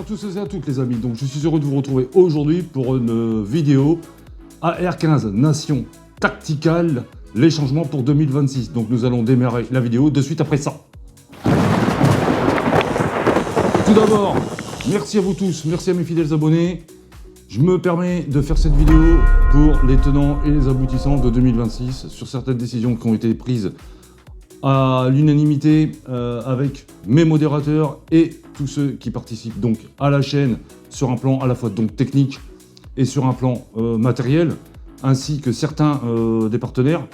Bonjour à tous et à toutes les amis, donc je suis heureux de vous retrouver aujourd'hui pour une vidéo AR15 Nation Tactical, les changements pour 2026. Donc nous allons démarrer la vidéo de suite après ça. Tout d'abord, merci à vous tous, merci à mes fidèles abonnés. Je me permets de faire cette vidéo pour les tenants et les aboutissants de 2026 sur certaines décisions qui ont été prises à l'unanimité avec mes modérateurs et tous ceux qui participent donc à la chaîne sur un plan à la fois donc technique et sur un plan matériel, ainsi que certains des partenaires.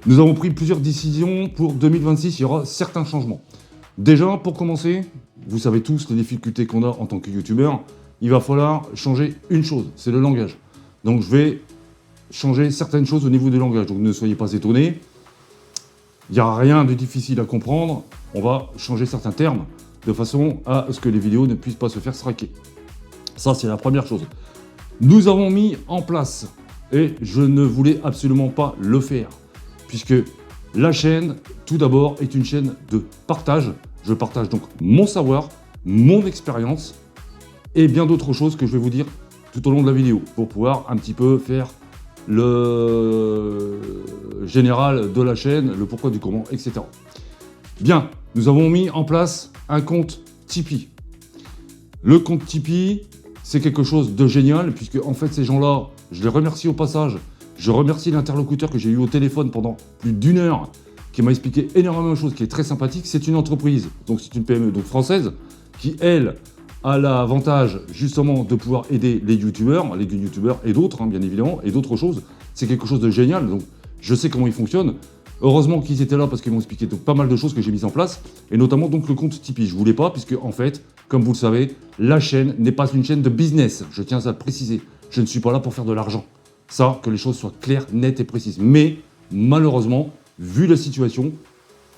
Nous avons pris plusieurs décisions pour 2026, il y aura certains changements. Déjà, pour commencer, vous savez tous les difficultés qu'on a en tant que youtubeur, il va falloir changer une chose, c'est le langage. Donc je vais changer certaines choses au niveau du langage, donc ne soyez pas étonnés. Il n'y a rien de difficile à comprendre, on va changer certains termes de façon à ce que les vidéos ne puissent pas se faire striker. Ça, c'est la première chose. Nous avons mis en place, et je ne voulais absolument pas le faire, puisque la chaîne, tout d'abord, est une chaîne de partage. Je partage donc mon savoir, mon expérience, et bien d'autres choses que je vais vous dire tout au long de la vidéo, pour pouvoir un petit peu faire le général de la chaîne, le pourquoi du comment, etc. Bien, nous avons mis en place un compte Tipeee. Le compte Tipeee, c'est quelque chose de génial, puisque en fait ces gens-là, je les remercie au passage, je remercie l'interlocuteur que j'ai eu au téléphone pendant plus d'une heure, qui m'a expliqué énormément de choses, qui est très sympathique. C'est une entreprise, donc c'est une PME donc française, qui elle a l'avantage justement de pouvoir aider les youtubeurs et d'autres, hein, bien évidemment, et d'autres choses. C'est quelque chose de génial, donc je sais comment ils fonctionnent. Heureusement qu'ils étaient là parce qu'ils m'ont expliqué donc pas mal de choses que j'ai mises en place, et notamment donc le compte Tipeee. Je voulais pas, puisque en fait, comme vous le savez, la chaîne n'est pas une chaîne de business. Je tiens à le préciser. Je ne suis pas là pour faire de l'argent. Ça, que les choses soient claires, nettes et précises. Mais malheureusement, vu la situation,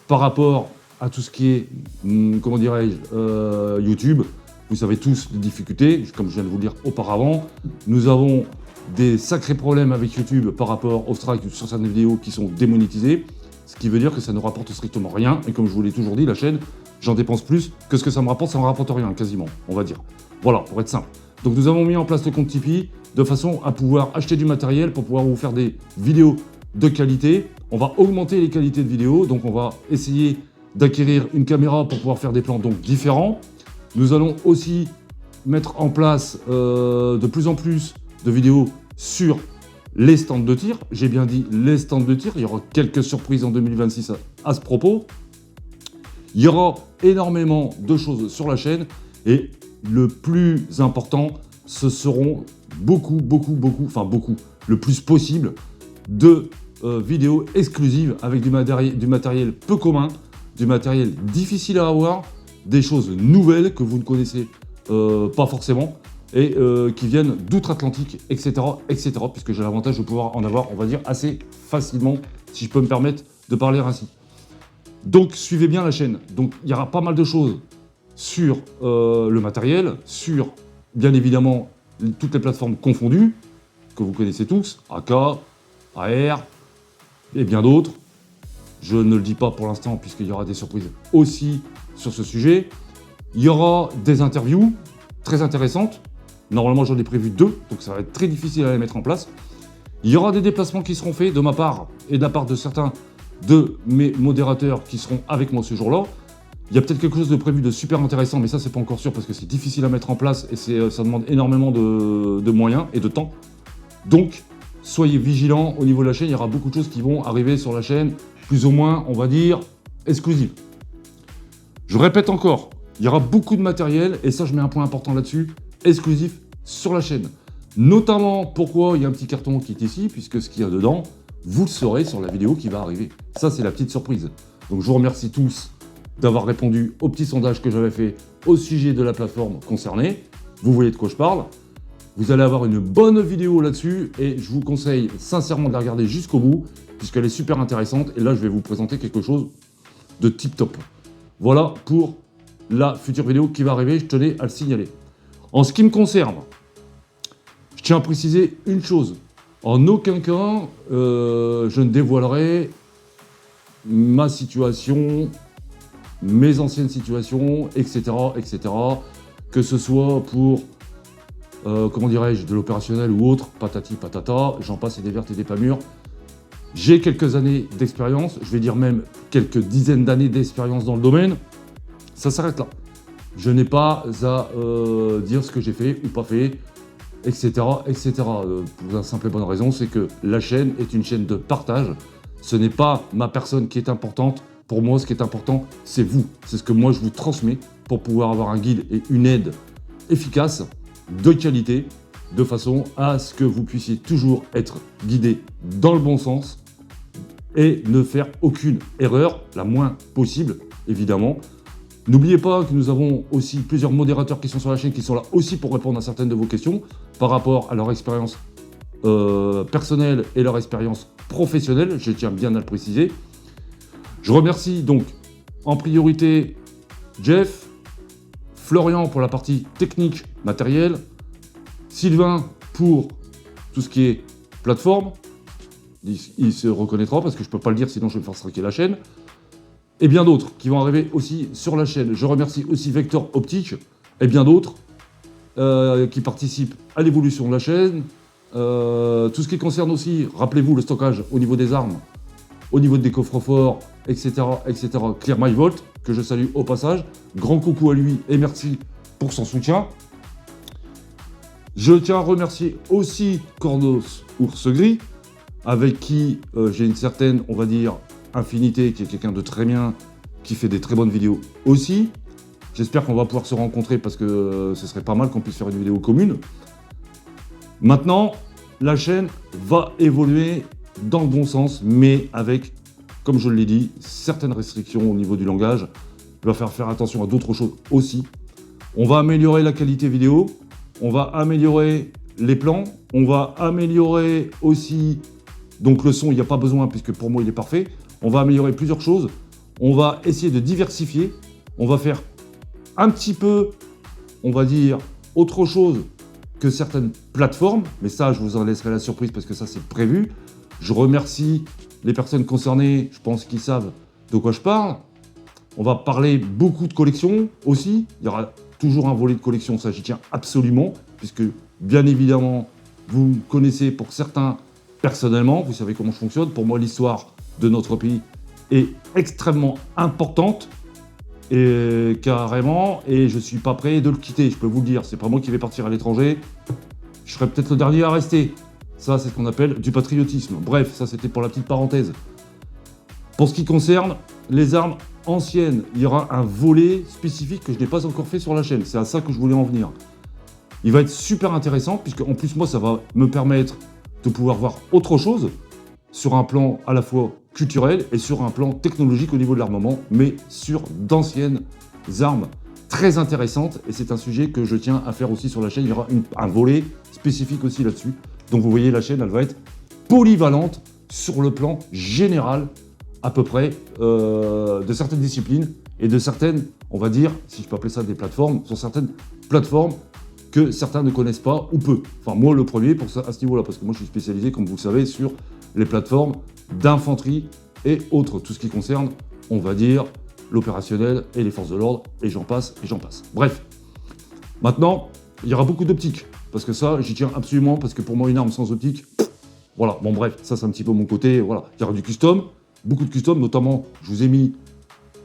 par rapport à tout ce qui est, comment dirais-je, YouTube, vous savez tous les difficultés, comme je viens de vous le dire auparavant. Nous avons des sacrés problèmes avec YouTube par rapport aux strikes sur certaines vidéos qui sont démonétisées, ce qui veut dire que ça ne rapporte strictement rien. Et comme je vous l'ai toujours dit, la chaîne, j'en dépense plus que ce que ça me rapporte rien, quasiment, on va dire. Voilà, pour être simple. Donc nous avons mis en place le compte Tipeee de façon à pouvoir acheter du matériel pour pouvoir vous faire des vidéos de qualité. On va augmenter les qualités de vidéos, donc on va essayer d'acquérir une caméra pour pouvoir faire des plans donc différents. Nous allons aussi mettre en place de plus en plus de vidéos sur les stands de tir. J'ai bien dit les stands de tir, il y aura quelques surprises en 2026 à ce propos. Il y aura énormément de choses sur la chaîne et le plus important, ce seront beaucoup, le plus possible de vidéos exclusives avec du matériel peu commun, du matériel difficile à avoir, des choses nouvelles que vous ne connaissez pas forcément et qui viennent d'outre-Atlantique, etc., puisque j'ai l'avantage de pouvoir en avoir, on va dire, assez facilement, si je peux me permettre de parler ainsi. Donc, suivez bien la chaîne. Donc, il y aura pas mal de choses sur le matériel, sur, bien évidemment, toutes les plateformes confondues, que vous connaissez tous, AK, AR, et bien d'autres. Je ne le dis pas pour l'instant, puisqu'il y aura des surprises aussi sur ce sujet. Il y aura des interviews très intéressantes. Normalement, j'en ai prévu 2, donc ça va être très difficile à les mettre en place. Il y aura des déplacements qui seront faits de ma part et de la part de certains de mes modérateurs qui seront avec moi ce jour-là. Il y a peut-être quelque chose de prévu de super intéressant, mais ça, c'est pas encore sûr parce que c'est difficile à mettre en place et ça demande énormément de moyens et de temps. Donc, soyez vigilants au niveau de la chaîne. Il y aura beaucoup de choses qui vont arriver sur la chaîne, plus ou moins, on va dire, exclusives. Je répète encore, il y aura beaucoup de matériel, et ça, je mets un point important là-dessus, exclusif sur la chaîne. Notamment, pourquoi il y a un petit carton qui est ici, puisque ce qu'il y a dedans, vous le saurez sur la vidéo qui va arriver. Ça, c'est la petite surprise. Donc, je vous remercie tous d'avoir répondu au petit sondage que j'avais fait au sujet de la plateforme concernée. Vous voyez de quoi je parle. Vous allez avoir une bonne vidéo là-dessus, et je vous conseille sincèrement de la regarder jusqu'au bout, puisqu'elle est super intéressante, et là, je vais vous présenter quelque chose de tip-top. Voilà pour la future vidéo qui va arriver, je tenais à le signaler. En ce qui me concerne, je tiens à préciser une chose. En aucun cas, je ne dévoilerai ma situation, mes anciennes situations, etc., etc. que ce soit pour, comment dirais-je, de l'opérationnel ou autre, patati patata, j'en passe et des vertes et des pas mûres. J'ai quelques années d'expérience, je vais dire même quelques dizaines d'années d'expérience dans le domaine. Ça s'arrête là. Je n'ai pas à dire ce que j'ai fait ou pas fait, etc. etc. Pour la simple et bonne raison, c'est que la chaîne est une chaîne de partage. Ce n'est pas ma personne qui est importante. Pour moi, ce qui est important, c'est vous. C'est ce que moi, je vous transmets pour pouvoir avoir un guide et une aide efficace, de qualité, de façon à ce que vous puissiez toujours être guidé dans le bon sens et ne faire aucune erreur, la moins possible, évidemment. N'oubliez pas que nous avons aussi plusieurs modérateurs qui sont sur la chaîne, qui sont là aussi pour répondre à certaines de vos questions par rapport à leur expérience personnelle et leur expérience professionnelle, je tiens bien à le préciser. Je remercie donc en priorité Jeff, Florian pour la partie technique, matérielle, Sylvain pour tout ce qui est plateforme, il se reconnaîtra parce que je ne peux pas le dire sinon je vais me faire striker la chaîne, et bien d'autres qui vont arriver aussi sur la chaîne. Je remercie aussi Vector Optique et bien d'autres qui participent à l'évolution de la chaîne. Tout ce qui concerne aussi, rappelez-vous, le stockage au niveau des armes, au niveau des coffres-forts, etc., etc. Clear My Vault, que je salue au passage. Grand coucou à lui et merci pour son soutien. Je tiens à remercier aussi Cornos Ours Gris, avec qui j'ai une certaine, on va dire, infinité, qui est quelqu'un de très bien, qui fait des très bonnes vidéos aussi. J'espère qu'on va pouvoir se rencontrer parce que ce serait pas mal qu'on puisse faire une vidéo commune. Maintenant, la chaîne va évoluer dans le bon sens, mais avec, comme je l'ai dit, certaines restrictions au niveau du langage. Il va falloir faire attention à d'autres choses aussi. On va améliorer la qualité vidéo, on va améliorer les plans, on va améliorer aussi, donc le son, il n'y a pas besoin puisque pour moi il est parfait. On va améliorer plusieurs choses, on va essayer de diversifier, on va faire un petit peu, on va dire, autre chose que certaines plateformes, mais ça, je vous en laisserai la surprise parce que ça, c'est prévu. Je remercie les personnes concernées, je pense qu'ils savent de quoi je parle. On va parler beaucoup de collections aussi. Il y aura toujours un volet de collection, ça j'y tiens absolument, puisque bien évidemment, vous me connaissez pour certains personnellement, vous savez comment je fonctionne. Pour moi, l'histoire de notre pays est extrêmement importante. Et carrément, et je suis pas prêt de le quitter, je peux vous le dire. C'est pas moi qui vais partir à l'étranger. Je serai peut-être le dernier à rester. Ça, c'est ce qu'on appelle du patriotisme. Bref, ça, c'était pour la petite parenthèse. Pour ce qui concerne les armes anciennes, il y aura un volet spécifique que je n'ai pas encore fait sur la chaîne. C'est à ça que je voulais en venir. Il va être super intéressant, puisque en plus, moi, ça va me permettre de pouvoir voir autre chose sur un plan à la fois culturel et sur un plan technologique au niveau de l'armement, mais sur d'anciennes armes très intéressantes. Et c'est un sujet que je tiens à faire aussi sur la chaîne. Il y aura un volet spécifique aussi là-dessus. Donc vous voyez, la chaîne, elle va être polyvalente sur le plan général, à peu près, de certaines disciplines et de certaines, on va dire, si je peux appeler ça des plateformes, sur certaines plateformes que certains ne connaissent pas ou peu. Enfin, moi, le premier pour ça, à ce niveau-là, parce que moi, je suis spécialisé, comme vous le savez, sur les plateformes d'infanterie et autres, tout ce qui concerne, on va dire, l'opérationnel et les forces de l'ordre, et j'en passe, et j'en passe. Bref, maintenant, il y aura beaucoup d'optiques, parce que ça, j'y tiens absolument, parce que pour moi, une arme sans optique, voilà, bon bref, ça c'est un petit peu mon côté, voilà. Il y aura du custom, beaucoup de custom, notamment, je vous ai mis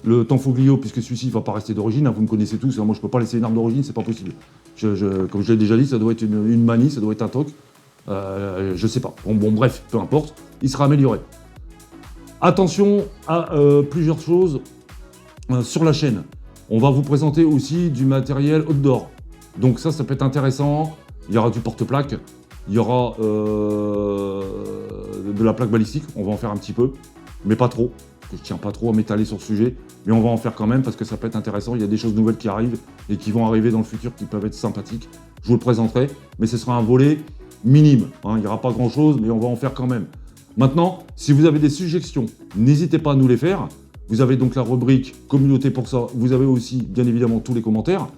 le Tanfoglio, puisque celui-ci ne va pas rester d'origine, hein, vous me connaissez tous, hein, moi je ne peux pas laisser une arme d'origine, c'est pas possible. Comme je l'ai déjà dit, ça doit être une manie, ça doit être un toc, je sais pas. Bon, bref, peu importe, il sera amélioré. Attention à plusieurs choses sur la chaîne. On va vous présenter aussi du matériel outdoor. Donc ça peut être intéressant. Il y aura du porte-plaque, il y aura de la plaque balistique, on va en faire un petit peu, mais pas trop. Je tiens pas trop à m'étaler sur ce sujet, mais on va en faire quand même parce que ça peut être intéressant. Il y a des choses nouvelles qui arrivent et qui vont arriver dans le futur qui peuvent être sympathiques. Je vous le présenterai, mais ce sera un volet minime. Hein. Il n'y aura pas grand-chose, mais on va en faire quand même. Maintenant, si vous avez des suggestions, n'hésitez pas à nous les faire. Vous avez donc la rubrique communauté pour ça. Vous avez aussi, bien évidemment, tous les commentaires.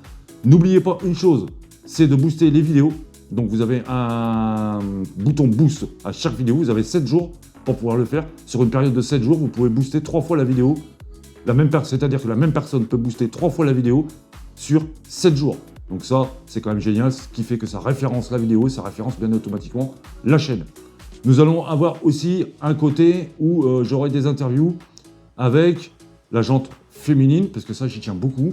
N'oubliez pas une chose, c'est de booster les vidéos. Donc vous avez un bouton boost à chaque vidéo. Vous avez 7 jours pour pouvoir le faire. Sur une période de 7 jours, vous pouvez booster 3 fois la vidéo. C'est-à-dire que la même personne peut booster 3 fois la vidéo sur 7 jours. Donc ça, c'est quand même génial, ce qui fait que ça référence la vidéo et ça référence bien automatiquement la chaîne. Nous allons avoir aussi un côté où j'aurai des interviews avec la jante féminine, parce que ça, j'y tiens beaucoup,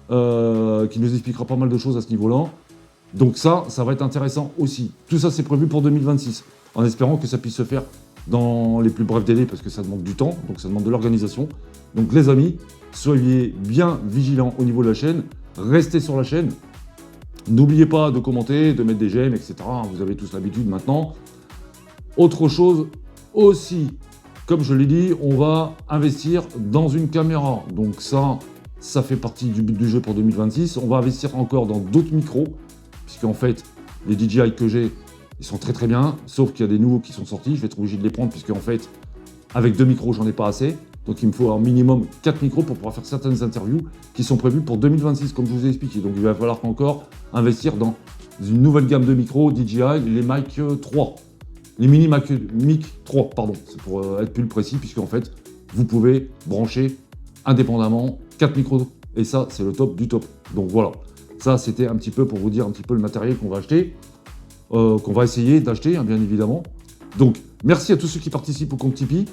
qui nous expliquera pas mal de choses à ce niveau-là. Donc ça va être intéressant aussi. Tout ça, c'est prévu pour 2026, en espérant que ça puisse se faire dans les plus brefs délais, parce que ça demande du temps, donc ça demande de l'organisation. Donc les amis, soyez bien vigilants au niveau de la chaîne, restez sur la chaîne. N'oubliez pas de commenter, de mettre des j'aime, etc. Vous avez tous l'habitude maintenant. Autre chose aussi, comme je l'ai dit, on va investir dans une caméra. Donc ça fait partie du but du jeu pour 2026. On va investir encore dans d'autres micros, puisqu'en fait, les DJI que j'ai, ils sont très très bien, sauf qu'il y a des nouveaux qui sont sortis. Je vais être obligé de les prendre, puisqu'en fait, avec 2 micros, j'en ai pas assez. Donc il me faut un minimum 4 micros pour pouvoir faire certaines interviews qui sont prévues pour 2026, comme je vous ai expliqué. Donc il va falloir encore investir dans une nouvelle gamme de micros DJI, les Mic 3. Les Mini Mic 3, pardon, c'est pour être plus précis, puisqu'en fait, vous pouvez brancher indépendamment 4 micros, et ça, c'est le top du top. Donc voilà, ça, c'était un petit peu pour vous dire un petit peu le matériel qu'on va acheter, qu'on va essayer d'acheter, hein, bien évidemment. Donc, merci à tous ceux qui participent au compte Tipeee.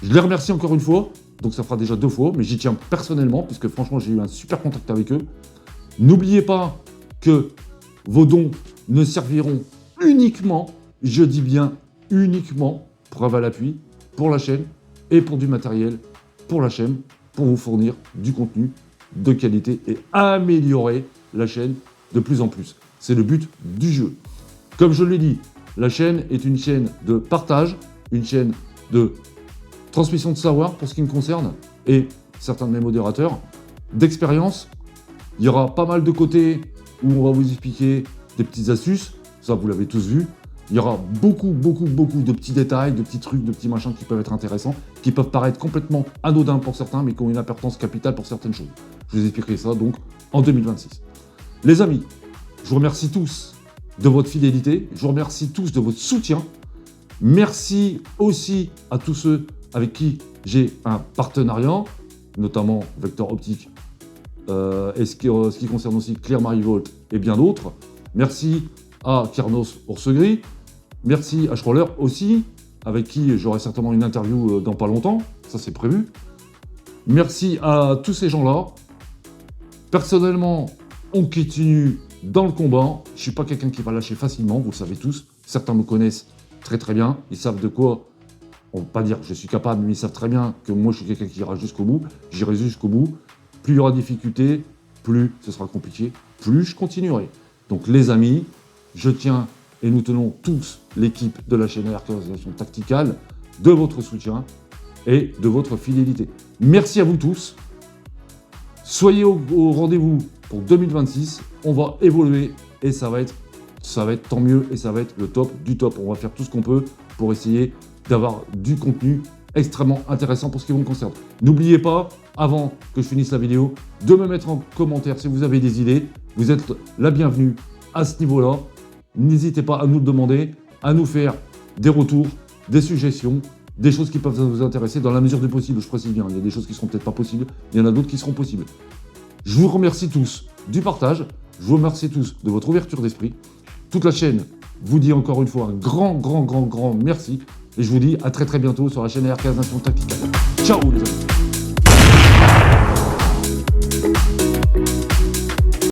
Je les remercie encore une fois, donc ça fera déjà 2 fois, mais j'y tiens personnellement, puisque franchement, j'ai eu un super contact avec eux. N'oubliez pas que vos dons ne serviront uniquement, je dis bien uniquement, preuve à l'appui, pour la chaîne et pour du matériel pour la chaîne, pour vous fournir du contenu de qualité et améliorer la chaîne de plus en plus. C'est le but du jeu. Comme je l'ai dit, la chaîne est une chaîne de partage, une chaîne de transmission de savoir pour ce qui me concerne, et certains de mes modérateurs, d'expérience. Il y aura pas mal de côtés où on va vous expliquer des petites astuces, ça vous l'avez tous vu. Il y aura beaucoup de petits détails, de petits trucs, de petits machins qui peuvent être intéressants, qui peuvent paraître complètement anodins pour certains, mais qui ont une importance capitale pour certaines choses. Je vous expliquerai ça donc en 2026. Les amis, je vous remercie tous de votre fidélité, je vous remercie tous de votre soutien. Merci aussi à tous ceux avec qui j'ai un partenariat, notamment Vector Optique, et ce qui concerne aussi Clear Marivolt et bien d'autres. Merci à Kernos Oursegris. Merci à Schroller aussi, avec qui j'aurai certainement une interview dans pas longtemps. Ça, c'est prévu. Merci à tous ces gens-là. Personnellement, on continue dans le combat. Je ne suis pas quelqu'un qui va lâcher facilement, vous le savez tous. Certains me connaissent très très bien. Ils savent de quoi, on ne va pas dire que je suis capable, mais ils savent très bien que moi, je suis quelqu'un qui ira jusqu'au bout. J'irai jusqu'au bout. Plus il y aura de difficultés, plus ce sera compliqué, plus je continuerai. Donc les amis, je tiens et nous tenons tous l'équipe de la chaîne Organisation Tacticale de votre soutien et de votre fidélité. Merci à vous tous. Soyez au rendez-vous pour 2026. On va évoluer et ça va être tant mieux et ça va être le top du top. On va faire tout ce qu'on peut pour essayer d'avoir du contenu extrêmement intéressant pour ce qui vous concerne. N'oubliez pas, avant que je finisse la vidéo, de me mettre en commentaire si vous avez des idées. Vous êtes la bienvenue à ce niveau-là. N'hésitez pas à nous le demander, à nous faire des retours, des suggestions, des choses qui peuvent vous intéresser dans la mesure du possible. Je précise bien, il y a des choses qui ne seront peut-être pas possibles, il y en a d'autres qui seront possibles. Je vous remercie tous du partage, je vous remercie tous de votre ouverture d'esprit. Toute la chaîne vous dit encore une fois un grand merci. Et je vous dis à très bientôt sur la chaîne Organisation Tacticale. Ciao les amis.